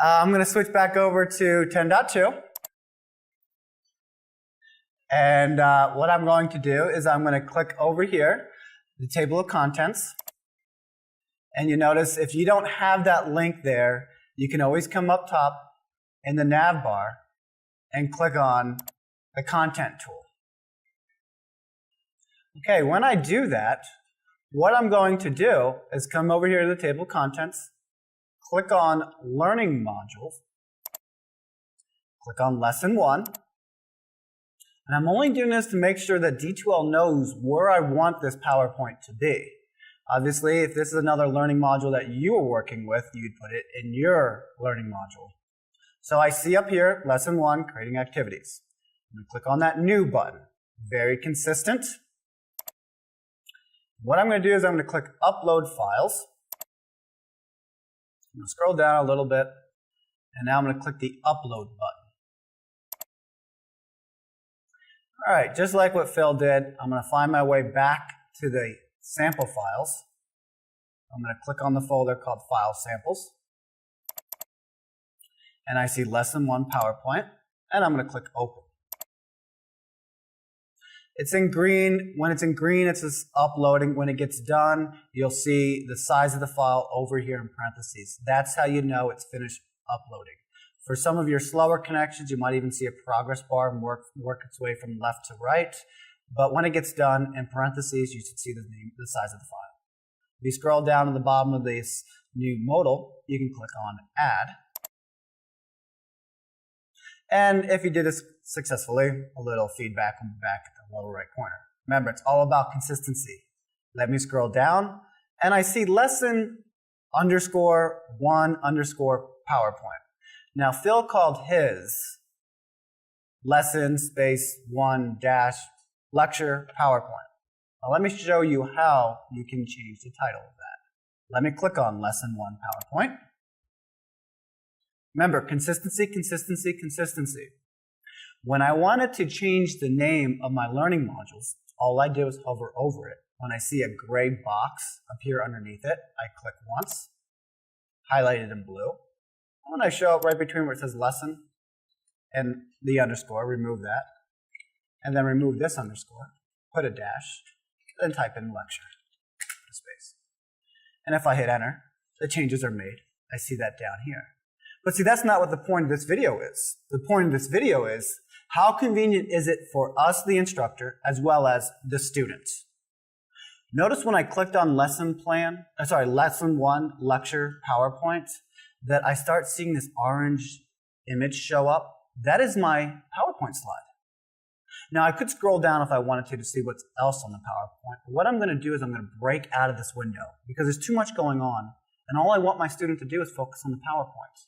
I'm going to switch back over to 10.2. And what I'm going to do is I'm going to click over here, the table of contents. And you notice if you don't have that link there, you can always come up top in the nav bar and click on the content tool. Okay, when I do that, what I'm going to do is come over here to the table of contents, click on Learning Modules, click on Lesson 1, and I'm only doing this to make sure that D2L knows where I want this PowerPoint to be. Obviously, if this is another learning module that you are working with, you'd put it in your learning module. So I see up here, Lesson 1, Creating Activities. I'm going to click on that New button. Very consistent. What I'm going to do is I'm going to click Upload Files. I'm going to scroll down a little bit, and now I'm going to click the Upload button. All right, just like what Phil did, I'm going to find my way back to the sample files. I'm going to click on the folder called File Samples. And I see Lesson 1 PowerPoint, and I'm going to click Open. It's in green. When it's in green, it's just uploading. When it gets done, you'll see the size of the file over here in parentheses. That's how you know it's finished uploading. For some of your slower connections, you might even see a progress bar and work its way from left to right. But when it gets done, in parentheses, you should see the size of the file. If you scroll down to the bottom of this new modal, you can click on Add. And if you did this successfully, a little feedback will be back at the lower right corner. Remember, it's all about consistency. Let me scroll down, and I see Lesson _1_ PowerPoint. Now, Phil called his Lesson _1_ Lecture PowerPoint. Now, let me show you how you can change the title of that. Let me click on Lesson 1 PowerPoint. Remember, consistency, consistency, consistency. When I wanted to change the name of my learning modules, all I do is hover over it. When I see a gray box appear underneath it, I click once, highlight it in blue. When I show up right between where it says lesson and the underscore, remove that. And then remove this underscore, put a dash, then type in lecture, space. And if I hit enter, the changes are made. I see that down here. But see, that's not what the point of this video is. The point of this video is, how convenient is it for us, the instructor, as well as the students? Notice when I clicked on Lesson 1 Lecture PowerPoint, that I start seeing this orange image show up. That is my PowerPoint slide. Now, I could scroll down if I wanted to see what's else on the PowerPoint. But what I'm going to do is I'm going to break out of this window because there's too much going on, and all I want my student to do is focus on the PowerPoint.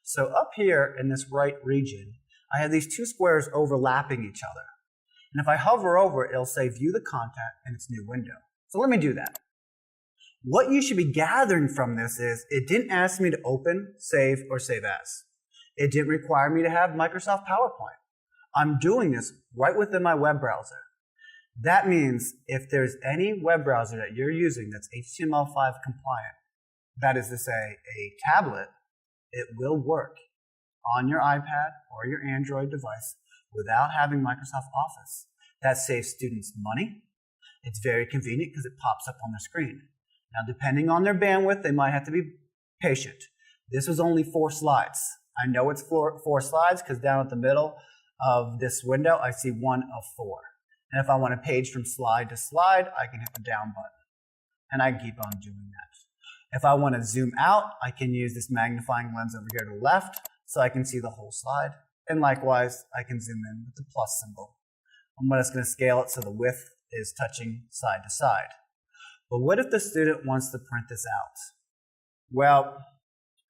So up here in this right region, I have these two squares overlapping each other. And if I hover over it, it'll say View the Content in its new window. So let me do that. What you should be gathering from this is it didn't ask me to open, save, or save as. It didn't require me to have Microsoft PowerPoint. I'm doing this right within my web browser. That means if there's any web browser that you're using that's HTML5 compliant, that is to say a tablet, it will work on your iPad or your Android device without having Microsoft Office. That saves students money. It's very convenient because it pops up on their screen. Now, depending on their bandwidth, they might have to be patient. This was only 4 slides. I know it's 4 slides because down at the middle of this window, I see 1 of 4. And if I want to page from slide to slide, I can hit the down button. And I can keep on doing that. If I want to zoom out, I can use this magnifying lens over here to the left so I can see the whole slide. And likewise, I can zoom in with the plus symbol. I'm just going to scale it so the width is touching side to side. But what if the student wants to print this out? Well,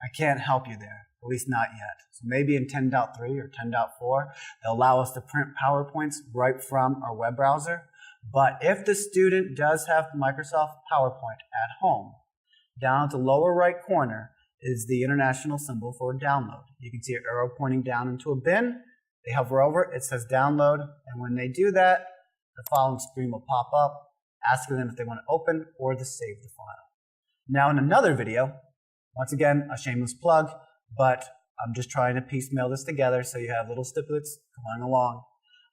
I can't help you there, at least not yet. So maybe in 10.3 or 10.4, they'll allow us to print PowerPoints right from our web browser. But if the student does have Microsoft PowerPoint at home, down at the lower right corner is the international symbol for download. You can see an arrow pointing down into a bin. They hover over it, it says download, and when they do that, the following screen will pop up, asking them if they want to open or to save the file. Now in another video, once again, a shameless plug, but I'm just trying to piecemeal this together so you have little snippets going along.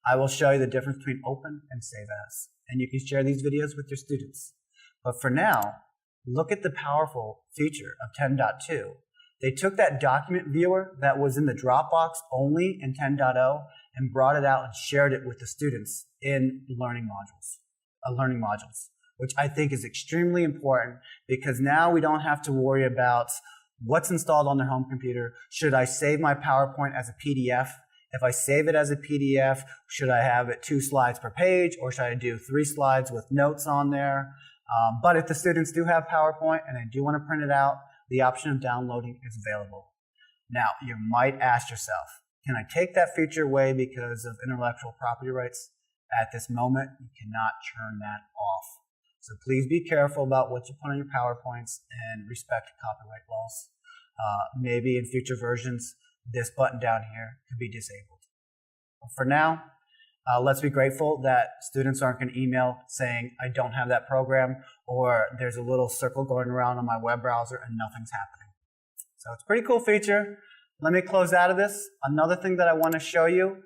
I will show you the difference between open and save as. And you can share these videos with your students. But for now, look at the powerful feature of 10.2. They took that document viewer that was in the Dropbox only in 10.0 and brought it out and shared it with the students in learning modules, which I think is extremely important because now we don't have to worry about what's installed on their home computer. Should I save my PowerPoint as a PDF? If I save it as a PDF, should I have it 2 slides per page, or should I do 3 slides with notes on there? But if the students do have PowerPoint and they do want to print it out, the option of downloading is available. Now, you might ask yourself, can I take that feature away because of intellectual property rights? At this moment, you cannot turn that off. So please be careful about what you put on your PowerPoints and respect copyright laws. Maybe in future versions, this button down here could be disabled. But for now, let's be grateful that students aren't going to email saying, I don't have that program, or there's a little circle going around on my web browser and nothing's happening. So it's a pretty cool feature. Let me close out of this. Another thing that I want to show you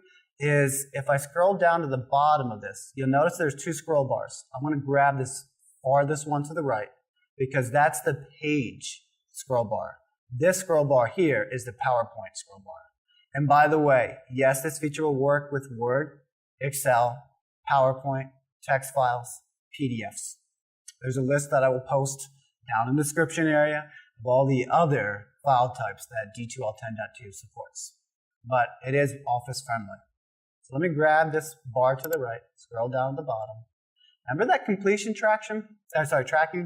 is if I scroll down to the bottom of this, you'll notice there's 2 scroll bars. I'm going to grab this farthest one to the right because that's the page scroll bar. This scroll bar here is the PowerPoint scroll bar. And by the way, yes, this feature will work with Word, Excel, PowerPoint, text files, PDFs. There's a list that I will post down in the description area of all the other file types that D2L 10.2 supports. But it is Office friendly. So let me grab this bar to the right, scroll down to the bottom. Remember that completion tracking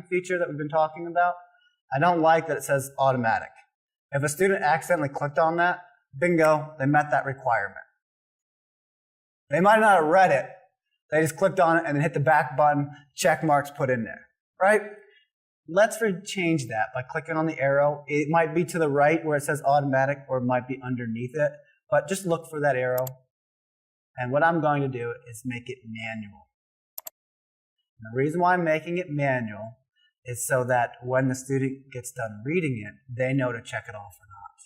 feature that we've been talking about? I don't like that it says automatic. If a student accidentally clicked on that, bingo, they met that requirement. They might not have read it. They just clicked on it and then hit the back button, check marks put in there, right? Let's change that by clicking on the arrow. It might be to the right where it says automatic, or it might be underneath it, but just look for that arrow. And what I'm going to do is make it manual. And the reason why I'm making it manual is so that when the student gets done reading it, they know to check it off or not.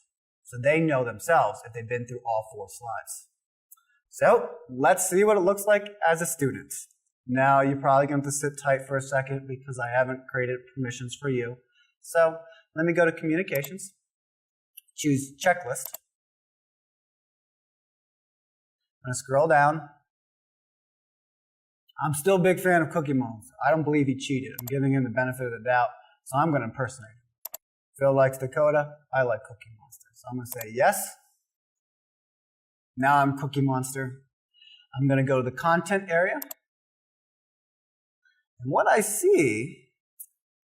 So they know themselves if they've been through all 4 slides. So let's see what it looks like as a student. Now you're probably going to have to sit tight for a second because I haven't created permissions for you. So let me go to Communications, choose Checklist. I'm going to scroll down. I'm still a big fan of Cookie Monster. I don't believe he cheated. I'm giving him the benefit of the doubt, so I'm going to impersonate him. Phil likes Dakota. I like Cookie Monster. So I'm going to say yes. Now I'm Cookie Monster. I'm going to go to the content area. And what I see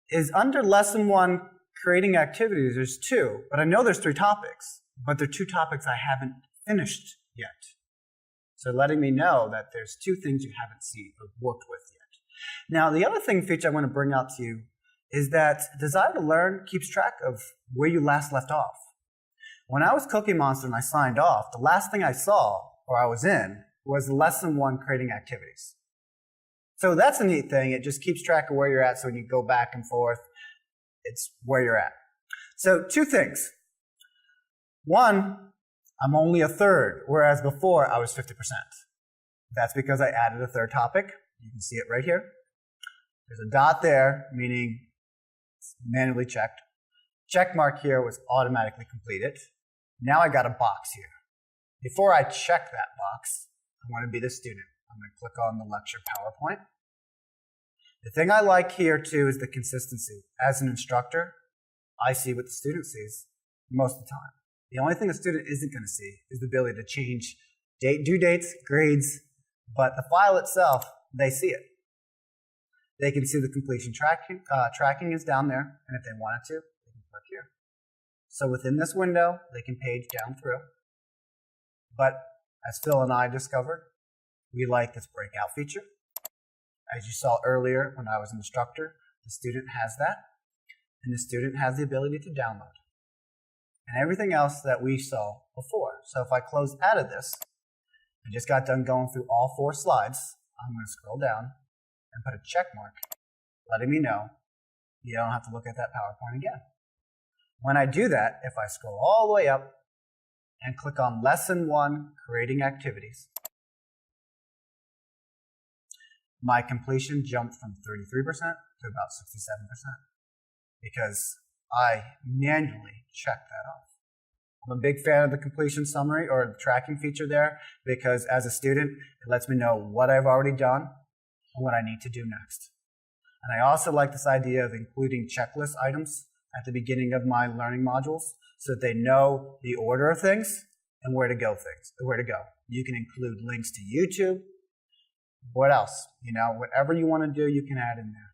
is under Lesson 1, creating activities, there's 2. But I know there's 3 topics. But they're 2 topics I haven't finished yet. So letting me know that there's 2 things you haven't seen or worked with yet. Now, the other feature I want to bring out to you is that Desire2Learn keeps track of where you last left off. When I was Cookie Monster and I signed off, the last thing I saw, or I was in, was Lesson 1, creating activities. So that's a neat thing. It just keeps track of where you're at, so when you go back and forth, it's where you're at. So 2 things. 1, I'm only a third, whereas before I was 50%. That's because I added a 3rd topic. You can see it right here. There's a dot there, meaning it's manually checked. Check mark here was automatically completed. Now I got a box here. Before I check that box, I want to be the student. I'm going to click on the lecture PowerPoint. The thing I like here too is the consistency. As an instructor, I see what the student sees most of the time. The only thing a student isn't going to see is the ability to change due dates, grades, but the file itself, they see it. They can see the completion tracking is down there, and if they wanted to, they can click here. So within this window, they can page down through. But as Phil and I discovered, we like this breakout feature. As you saw earlier when I was an instructor, the student has that, and the student has the ability to download. And everything else that we saw before. So if I close out of this, I just got done going through all 4 slides. I'm going to scroll down and put a check mark, letting me know you don't have to look at that PowerPoint again. When I do that, if I scroll all the way up, and click on Lesson 1, Creating Activities. My completion jumped from 33% to about 67% because I manually checked that off. I'm a big fan of the completion summary or the tracking feature there because as a student, it lets me know what I've already done and what I need to do next. And I also like this idea of including checklist items at the beginning of my learning modules so that they know the order of things and where to go. You can include links to YouTube. What else? Whatever you want to do, you can add in there.